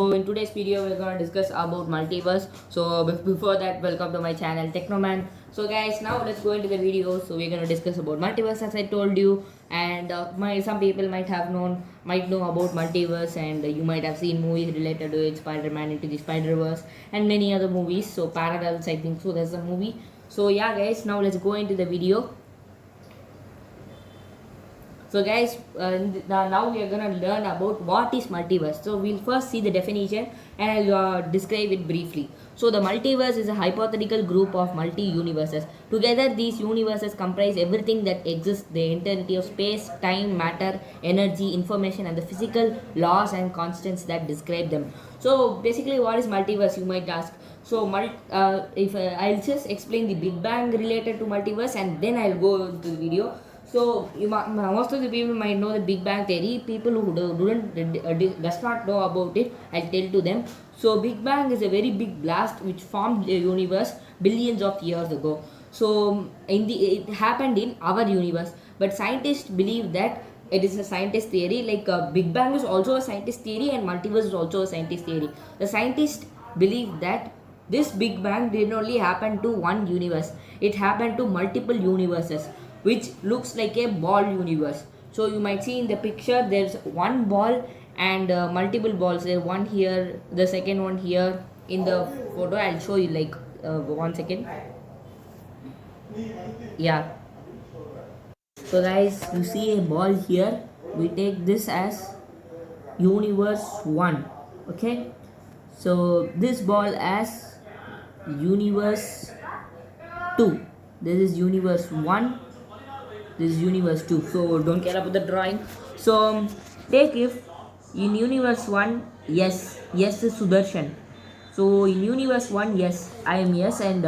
So in today's video we're gonna discuss about multiverse. So before that, welcome to my channel Technoman. So guys, now let's go into the video. So we're gonna discuss about multiverse as I told you, and some people might know about multiverse, and you might have seen movies related to it, Spider-Man into the Spider-Verse, and many other movies. So Parallels, I think so. That's the movie. So yeah, guys, now let's go into the video. So guys, now we are gonna learn about what is multiverse. So we'll first see the definition and I'll describe it briefly. So the multiverse is a hypothetical group of multi-universes. Together these universes comprise everything that exists, the entirety of space, time, matter, energy, information and the physical laws and constants that describe them. So basically what is multiverse, you might ask. So if I'll just explain the Big Bang related to multiverse and then I'll go into the video. So most of the people might know the Big Bang theory. People who does not know about it, I'll tell to them. So Big Bang is a very big blast which formed the universe billions of years ago. So it happened in our universe, but scientists believe that it is a scientist theory. Like Big Bang is also a scientist theory and multiverse is also a scientist theory. The scientists believe that this Big Bang did not only happen to one universe; it happened to multiple universes, which looks like a ball universe. So you might see in the picture there's one ball and multiple balls. There's one here, the second one here. In the photo I'll show you, like 1 second. Yeah, so guys, you see a ball here. We take this as universe 1. Okay, so this ball as universe 2. This is universe 1, this is universe 2. So don't care about the drawing. So take if in universe 1, yes is Sudarshan. So in universe 1, yes, I am yes, and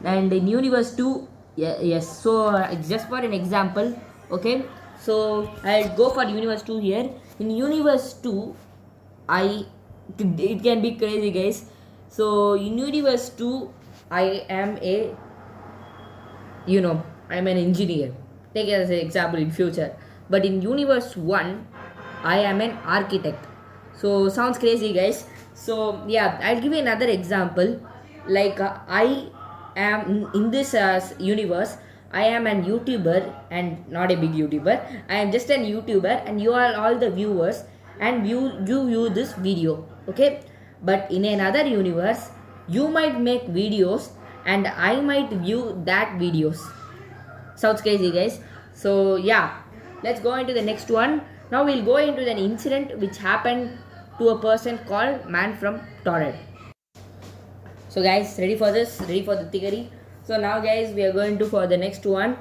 in universe 2, yes. So just for an example, okay, so I'll go for universe 2 here. In universe 2, it can be crazy, guys. So in universe 2, I am I'm an engineer. Take it as an example in future. But in universe 1, I am an architect. So sounds crazy, guys. So yeah, I'll give you another example. Like I am in this universe, I am an YouTuber and not a big YouTuber. I am just an YouTuber and you are all the viewers and you view this video. Okay? But in another universe, you might make videos and I might view that videos. Sounds crazy, guys. So yeah, let's go into the next one. Now we'll go into an incident which happened to a person called Man from Torrent. So guys, ready for this? Ready for the theory? So now guys, we are going to for the next one.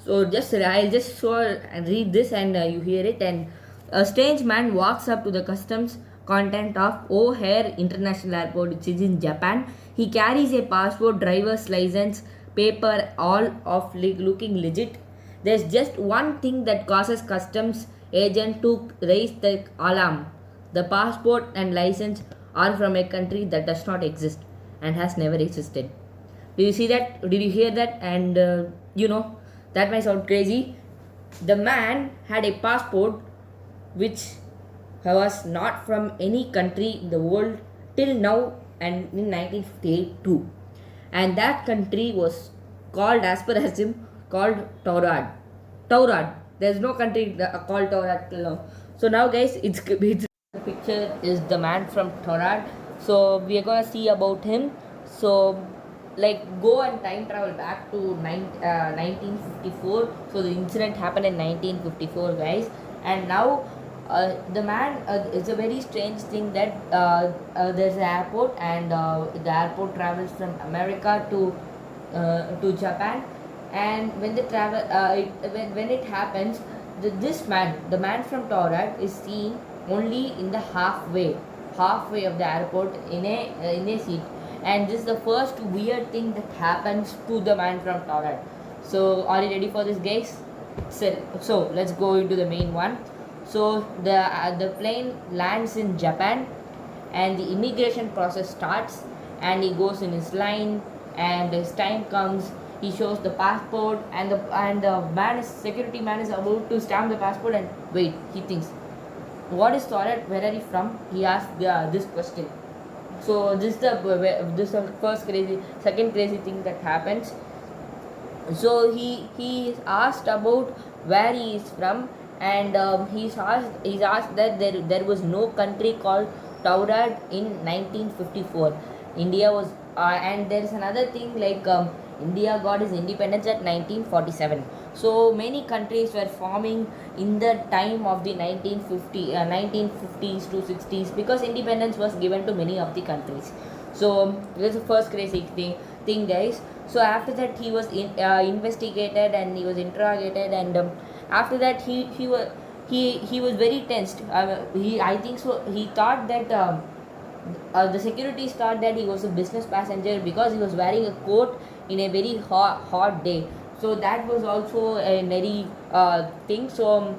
So I'll just show and read this and you hear it. And a strange man walks up to the customs content of O'Hare International Airport, which is in Japan. He carries a passport, driver's license, paper, all of looking legit. There's just one thing that causes customs agent to raise the alarm. The passport and license are from a country that does not exist and has never existed. Did you see that? Did you hear that? And that might sound crazy. The man had a passport which was not from any country in the world till now and in 1952. And that country was called, as per as him, called Taurad. Taurad. There's no country called Taurad till now. So now guys, it's the picture is the man from Taurad. So we are gonna see about him. So like go and time travel back to 1954. So the incident happened in 1954, guys. And now the man, it's a very strange thing that there's an airport and the airport travels from America to Japan. And when they travel, when it happens, this man, the man from Taurad, is seen only in the halfway of the airport in a seat. And this is the first weird thing that happens to the man from Taurad. So are you ready for this, guys? So let's go into the main one. So the plane lands in Japan and the immigration process starts and he goes in his line and his time comes. He shows the passport and the security man is about to stamp the passport and wait, he thinks, what is Taurad, where are you from? He asked this question. So this is the first crazy, second crazy thing that happens. So he is asked about where he is from, and he's asked that there was no country called Taurad in 1954. India was and there is another thing like India got its independence at 1947. So many countries were forming in the time of the 1950s to 60s, because independence was given to many of the countries. So this is the first crazy thing, guys. So after that he was investigated and he was interrogated, and after that he was very tensed. He I think so he thought that the securities thought that he was a business passenger because he was wearing a coat in a very hot day. So that was also a very thing. So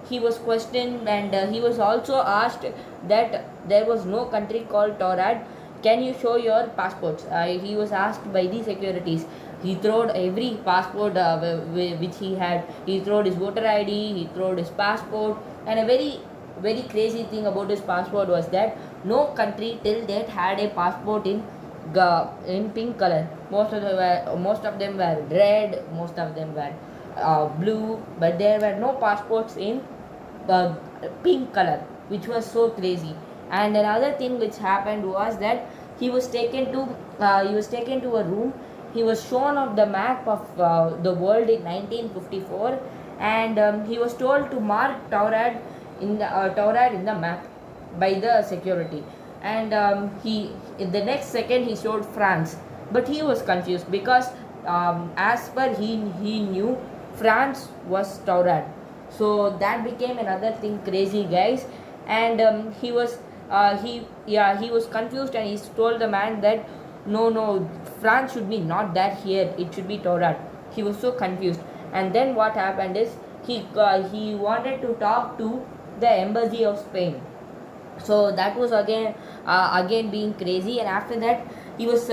he was questioned, and he was also asked that there was no country called Taurad. Can you show your passports? He was asked by the securities. He throwed every passport which he had. He throwed his voter ID, he throwed his passport, and a very crazy thing about his passport was that no country till date had a passport in pink color. Most of them were red, most of them were blue, but there were no passports in uh, pink color, which was so crazy. And another thing which happened was that he was taken to a room. He was shown of the map of the world in 1954, and he was told to mark Taurad in the map by the security. And he in the next second he showed France, but he was confused because as per he knew France was Taurad. So that became another thing crazy, guys. And he was confused, and he told the man that no, France should be not that here, it should be Taurad. He was so confused. And then what happened is he wanted to talk to the embassy of Spain. So that was again being crazy. And after that he was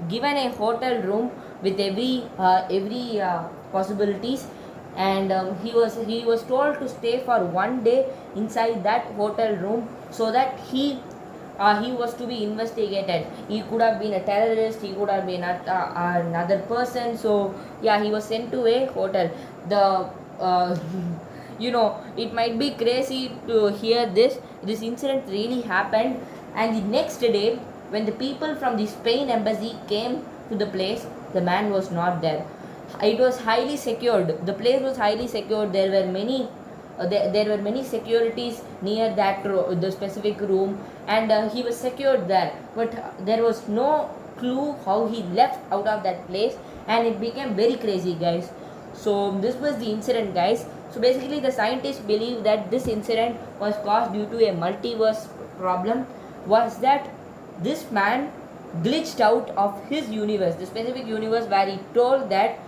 given a hotel room with every possibilities. And he was told to stay for 1 day inside that hotel room, so that he was to be investigated. He could have been a terrorist, he could have been another person. So yeah, he was sent to a hotel. The it might be crazy to hear this incident really happened. And the next day, when the people from the Spain embassy came to the place, the man was not there. It was highly secured, the place was highly secured. There were many securities near the specific room, and he was secured there, but there was no clue how he left out of that place. And it became very crazy, guys. So this was the incident, guys. So basically the scientists believe that this incident was caused due to a multiverse problem. Was that this man glitched out of his universe, the specific universe, where he told that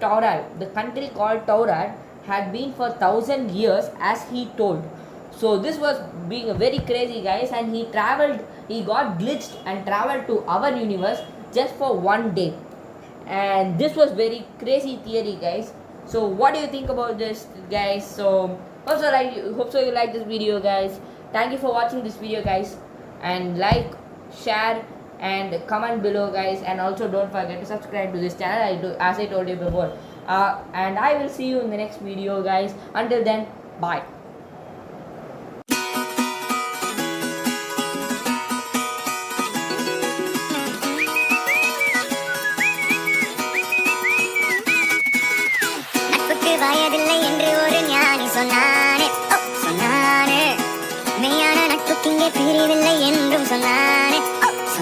Taurad, the country called Taurad, had been for 1,000 years, as he told. So this was being very crazy, guys. And he got glitched and traveled to our universe just for 1 day. And this was very crazy theory, guys. So what do you think about this, guys? So hope so you like this video, guys. Thank you for watching this video, guys. And like, share, and comment below, guys. And also don't forget to subscribe to this channel, as I told you before. And I will see you in the next video, guys. Until then, bye.